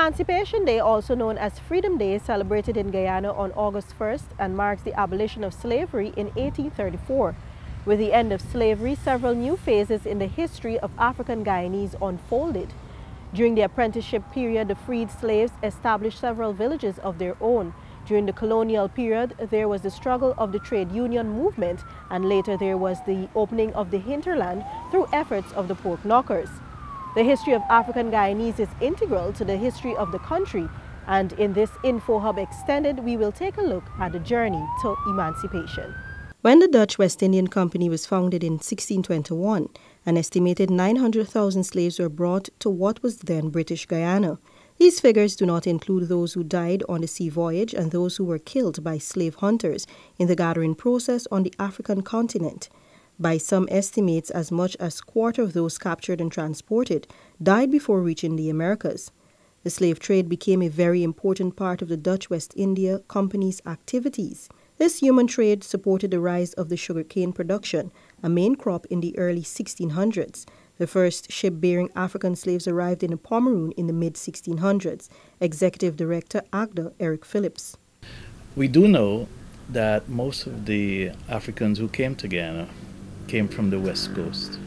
Emancipation Day, also known as Freedom Day, is celebrated in Guyana on August 1st and marks the abolition of slavery in 1834. With the end of slavery, several new phases in the history of African Guyanese unfolded. During the apprenticeship period, the freed slaves established several villages of their own. During the colonial period, there was the struggle of the trade union movement, and later there was the opening of the hinterland through efforts of the pork knockers. The history of African Guyanese is integral to the history of the country, and in this InfoHub Extended, we will take a look at the journey to emancipation. When the Dutch West Indian Company was founded in 1621, an estimated 900,000 slaves were brought to what was then British Guyana. These figures do not include those who died on the sea voyage and those who were killed by slave hunters in the gathering process on the African continent. By some estimates, as much as a quarter of those captured and transported died before reaching the Americas. The slave trade became a very important part of the Dutch West India Company's activities. This human trade supported the rise of the sugarcane production, a main crop in the early 1600s. The first ship-bearing African slaves arrived in Pomeroon in the mid-1600s. Executive Director AGDA Eric Phillips. We do know that most of the Africans who came to Guyana came from the West Coast.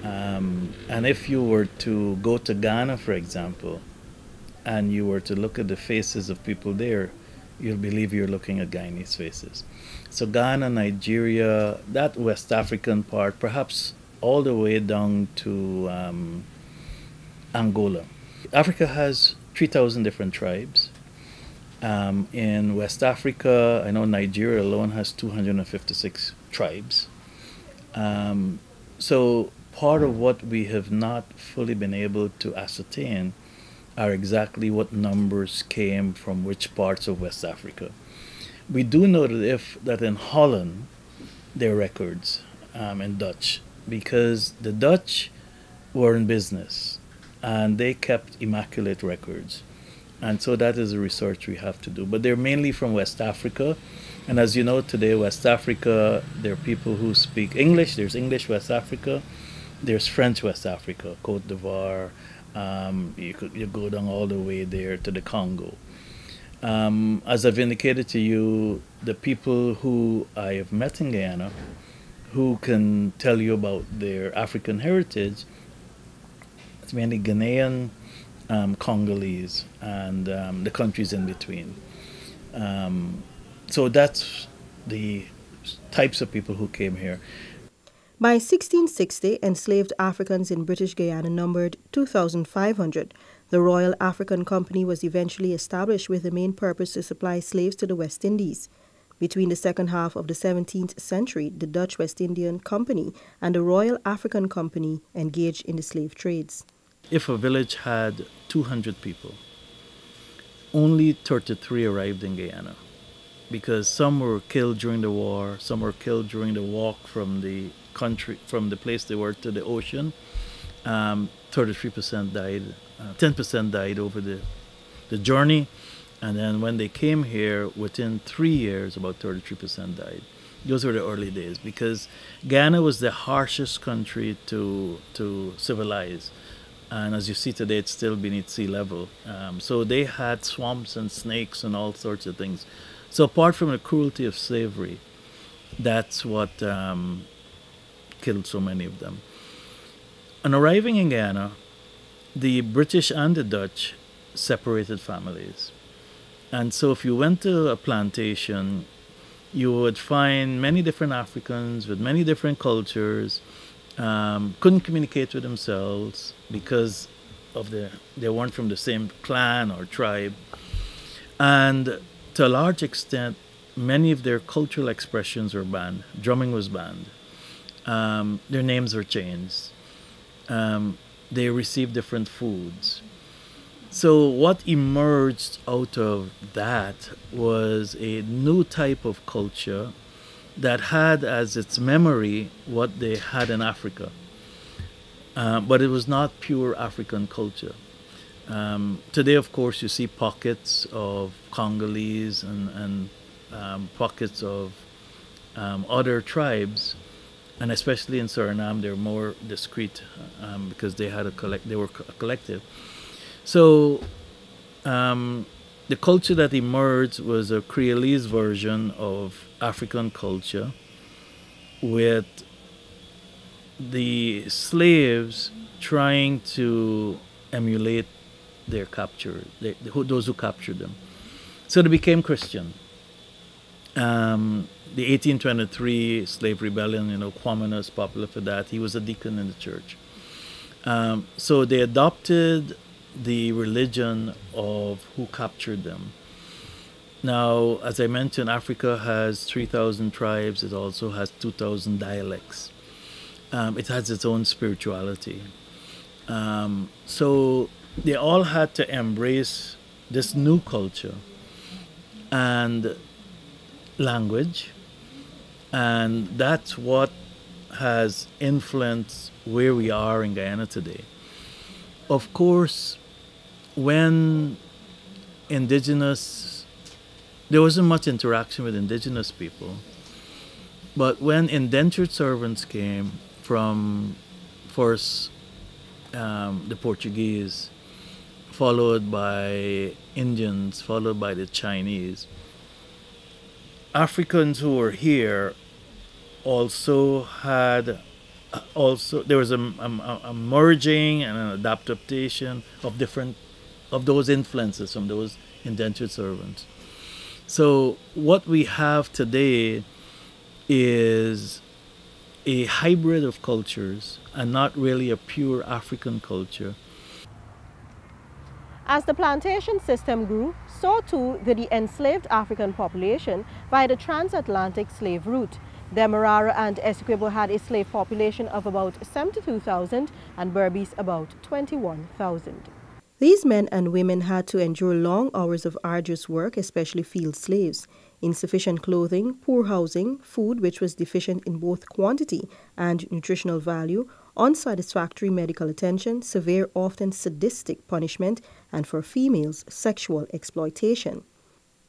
And if you were to go to Ghana, for example, and you were to look at the faces of people there, you'll believe you're looking at Guyanese faces. So Ghana, Nigeria, that West African part, perhaps all the way down to Angola. Africa has 3,000 different tribes. In West Africa, I know Nigeria alone has 256 tribes. So part of what we have not fully been able to ascertain are exactly what numbers came from which parts of West Africa. We do know that in Holland there are records in Dutch, because the Dutch were in business and they kept immaculate records. And so that is the research we have to do. But they're mainly from West Africa. And as you know today, West Africa, there are people who speak English. There's English West Africa. There's French West Africa, Côte d'Ivoire. You go down all the way there to the Congo. As I've indicated to you, the people who I have met in Guyana, who can tell you about their African heritage, it's mainly Ghanaian, Congolese, and the countries in between. So that's the types of people who came here. By 1660, enslaved Africans in British Guyana numbered 2,500. The Royal African Company was eventually established with the main purpose to supply slaves to the West Indies. Between the second half of the 17th century, the Dutch West Indian Company and the Royal African Company engaged in the slave trades. If a village had 200 people, only 33 arrived in Guyana, because some were killed during the war, some were killed during the walk from the country, from the place they were to the ocean. 33% died, 10% died over the journey. And then when they came here, within 3 years, about 33% died. Those were the early days, because Guyana was the harshest country to civilize. And as you see today, it's still beneath sea level. So they had swamps and snakes and all sorts of things. So apart from the cruelty of slavery, that's what killed so many of them. On arriving in Guyana, the British and the Dutch separated families. And so if you went to a plantation, you would find many different Africans with many different cultures, couldn't communicate with themselves because of they weren't from the same clan or tribe. And to a large extent, many of their cultural expressions were banned. Drumming was banned. Their names were changed. They received different foods. So what emerged out of that was a new type of culture that had as its memory what they had in Africa. But it was not pure African culture. Today, of course, you see pockets of Congolese and pockets of other tribes, and especially in Suriname, they're more discreet because they were a collective. So The culture that emerged was a Creolese version of African culture, with the slaves trying to emulate their capture, those who captured them. So they became Christian. The 1823 slave rebellion, Kwame is popular for that. He was a deacon in the church. So they adopted the religion of who captured them. Now, as I mentioned, Africa has 3,000 tribes. It also has 2,000 dialects. It has its own spirituality. So they all had to embrace this new culture and language, and that's what has influenced where we are in Guyana today. Of course, when there wasn't much interaction with indigenous people, but when indentured servants came from first the Portuguese, followed by Indians, followed by the Chinese, Africans who were here there was a merging and an adaptation of those influences from those indentured servants. So what we have today is a hybrid of cultures and not really a pure African culture. As the plantation system grew, so too did the enslaved African population via the transatlantic slave route. Demerara and Essequibo had a slave population of about 72,000 and Berbice about 21,000. These men and women had to endure long hours of arduous work, especially field slaves. Insufficient clothing, poor housing, food which was deficient in both quantity and nutritional value, unsatisfactory medical attention, severe, often sadistic punishment, and for females, sexual exploitation.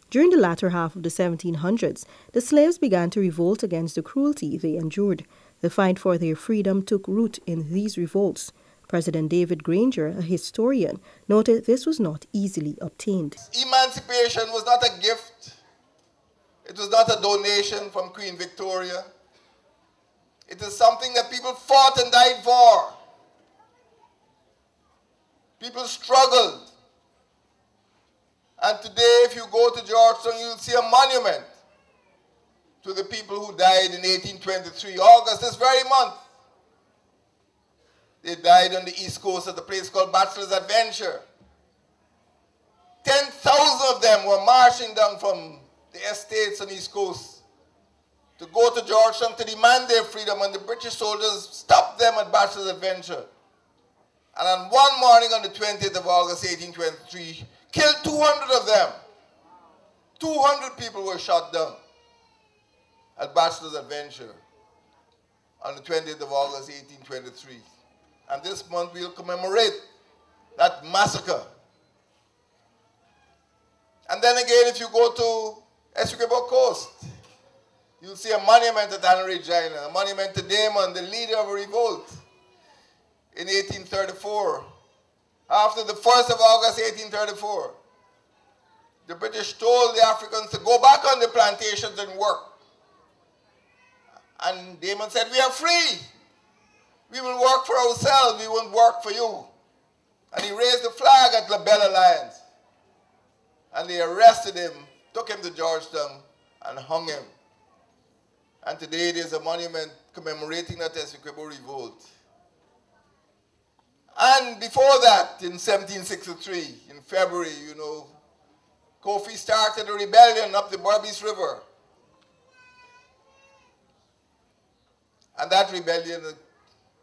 During the latter half of the 1700s, the slaves began to revolt against the cruelty they endured. The fight for their freedom took root in these revolts. President David Granger, a historian, noted this was not easily obtained. Emancipation was not a gift. It was not a donation from Queen Victoria. It is something that people fought and died for. People struggled. And today, if you go to Georgetown, you'll see a monument to the people who died in 1823, August, this very month. They died on the East Coast at a place called Bachelor's Adventure. 10,000 of them were marching down from the estates on the East Coast to go to Georgetown to demand their freedom, and the British soldiers stopped them at Bachelor's Adventure. And on one morning on the 20th of August, 1823, killed 200 of them. 200 people were shot down at Bachelor's Adventure on the 20th of August, 1823. And this month we'll commemorate that massacre. And then again, if you go to Essequibo Coast, you'll see a monument at Guyana, a monument to Damon, the leader of a revolt in 1834. After the 1st of August, 1834, the British told the Africans to go back on the plantations and work. And Damon said, "We are free. We will work for ourselves. We won't work for you." And he raised the flag at La Belle Alliance. And they arrested him, took him to Georgetown, and hung him. And today there's a monument commemorating that Essequibo revolt. And before that, in 1763, in February, Kofi started a rebellion up the Berbice River. And that rebellion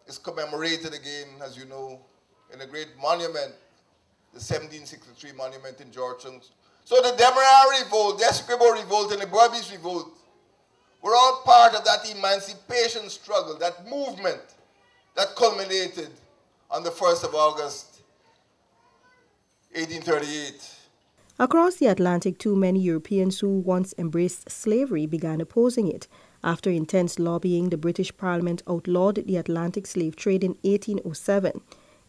is commemorated again, as you know, in a great monument, the 1763 monument in Georgetown. So the Demerara revolt, the Essequibo revolt, and the Berbice revolt were all part of that emancipation struggle, that movement that culminated on the 1st of August, 1838. Across the Atlantic, too many Europeans who once embraced slavery began opposing it. After intense lobbying, the British Parliament outlawed the Atlantic slave trade in 1807.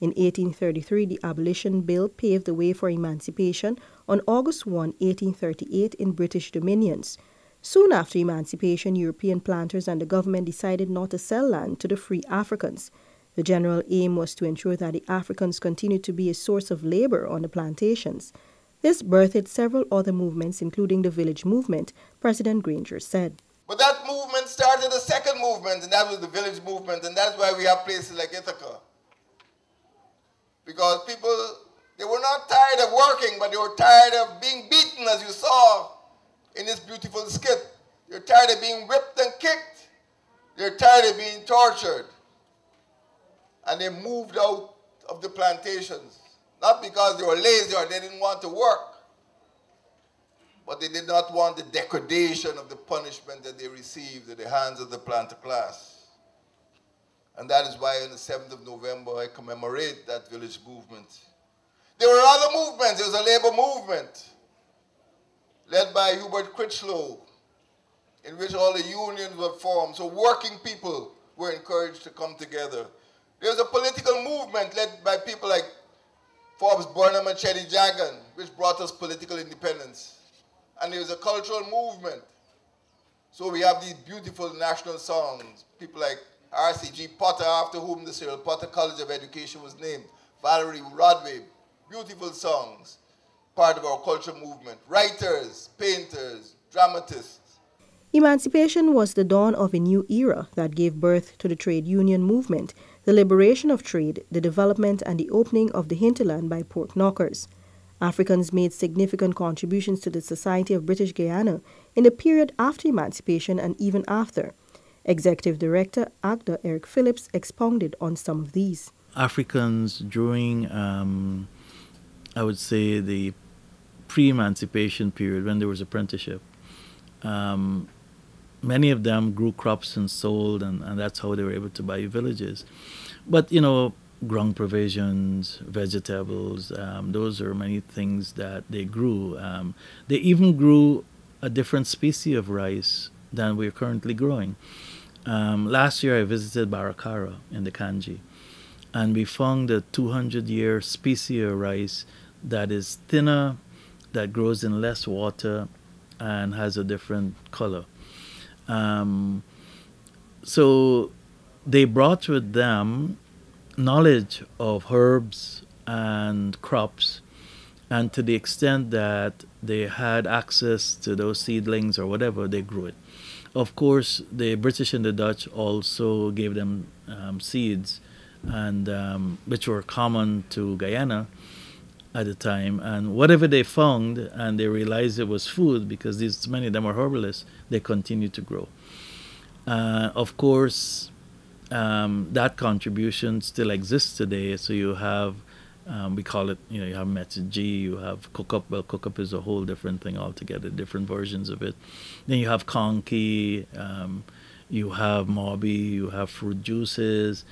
In 1833, the Abolition Bill paved the way for emancipation on August 1, 1838 in British dominions. Soon after emancipation, European planters and the government decided not to sell land to the free Africans. The general aim was to ensure that the Africans continued to be a source of labor on the plantations. This birthed several other movements, including the village movement, President Granger said. But that movement started a second movement, and that was the village movement, and that's why we have places like Ithaca. Because people, they were not tired of working, but they were tired of being beaten, as you saw in this beautiful skit. They're tired of being whipped and kicked. They're tired of being tortured. And they moved out of the plantations, not because they were lazy or they didn't want to work, but they did not want the degradation of the punishment that they received at the hands of the planter class. And that is why on the 7th of November I commemorate that village movement. There were other movements. There was a labor movement led by Hubert Critchlow, in which all the unions were formed. So working people were encouraged to come together. There was a political movement led by people like Forbes Burnham and Chetty Jagan, which brought us political independence. And there was a cultural movement. So we have these beautiful national songs. People like R.C.G. Potter, after whom the Cyril Potter College of Education was named. Valerie Rodway, beautiful songs, part of our cultural movement. Writers, painters, dramatists. Emancipation was the dawn of a new era that gave birth to the trade union movement, the liberation of trade, the development and the opening of the hinterland by port knockers. Africans made significant contributions to the society of British Guyana in the period after emancipation and even after. Executive Director, Actor Eric Phillips expounded on some of these. Africans during, I would say, the pre-emancipation period when there was apprenticeship, many of them grew crops and sold, and that's how they were able to buy villages. But, you know, ground provisions, vegetables, those are many things that they grew. They even grew a different species of rice than we're currently growing. Last year I visited Barakara in the Kanji, and we found a 200-year species of rice that is thinner, that grows in less water, and has a different color. So they brought with them knowledge of herbs and crops, and to the extent that they had access to those seedlings or whatever, they grew it. Of course, the British and the Dutch also gave them seeds, and which were common to Guyana at the time, and whatever they found and they realized it was food, because many of them are herbalists, they continued to grow. Of course, that contribution still exists today. So you have, we call it, you have Metz-G, you have cook-up. Well, cook-up is a whole different thing altogether, different versions of it. Then you have conky, you have mauby, you have fruit juices,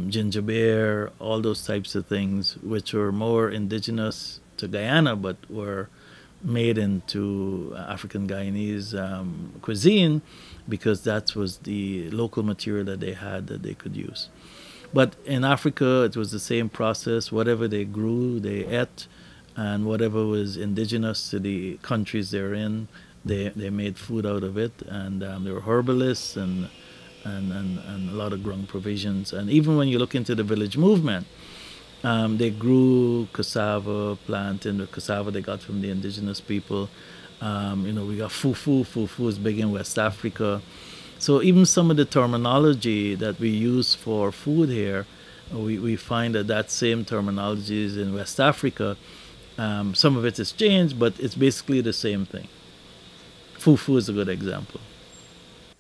ginger beer, all those types of things, which were more indigenous to Guyana, but were made into African Guyanese cuisine, because that was the local material that they had that they could use. But in Africa, it was the same process. Whatever they grew, they ate, and whatever was indigenous to the countries they're in, they made food out of it. And they were herbalists and a lot of ground provisions. And even when you look into the village movement, they grew cassava, plantain. The cassava they got from the indigenous people. We got fufu. Fufu is big in West Africa. So even some of the terminology that we use for food here, we find that same terminology is in West Africa. Some of it is changed, but it's basically the same thing. Fufu is a good example.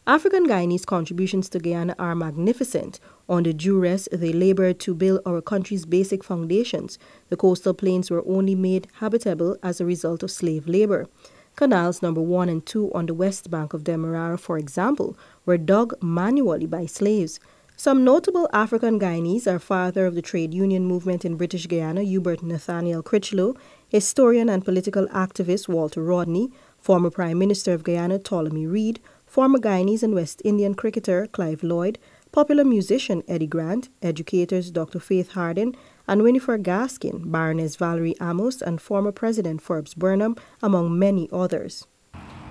African Guyanese contributions to Guyana are magnificent. On the duress, they labored to build our country's basic foundations. The coastal plains were only made habitable as a result of slave labor. Canals number 1 and 2 on the west bank of Demerara, for example, were dug manually by slaves. Some notable African Guyanese are father of the trade union movement in British Guyana, Hubert Nathaniel Critchlow, historian and political activist Walter Rodney, former Prime Minister of Guyana Ptolemy Reed, former Guyanese and West Indian cricketer Clive Lloyd, popular musician Eddie Grant, educators Dr. Faith Hardin and Winifred Gaskin, Baroness Valerie Amos, and former President Forbes Burnham, among many others.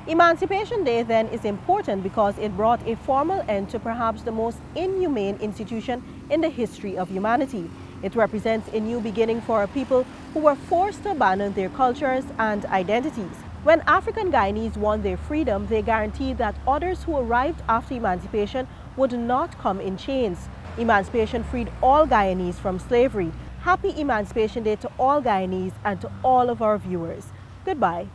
Emancipation Day then is important because it brought a formal end to perhaps the most inhumane institution in the history of humanity. It represents a new beginning for a people who were forced to abandon their cultures and identities. When African Guyanese won their freedom, they guaranteed that others who arrived after emancipation would not come in chains. Emancipation freed all Guyanese from slavery. Happy Emancipation Day to all Guyanese and to all of our viewers. Goodbye.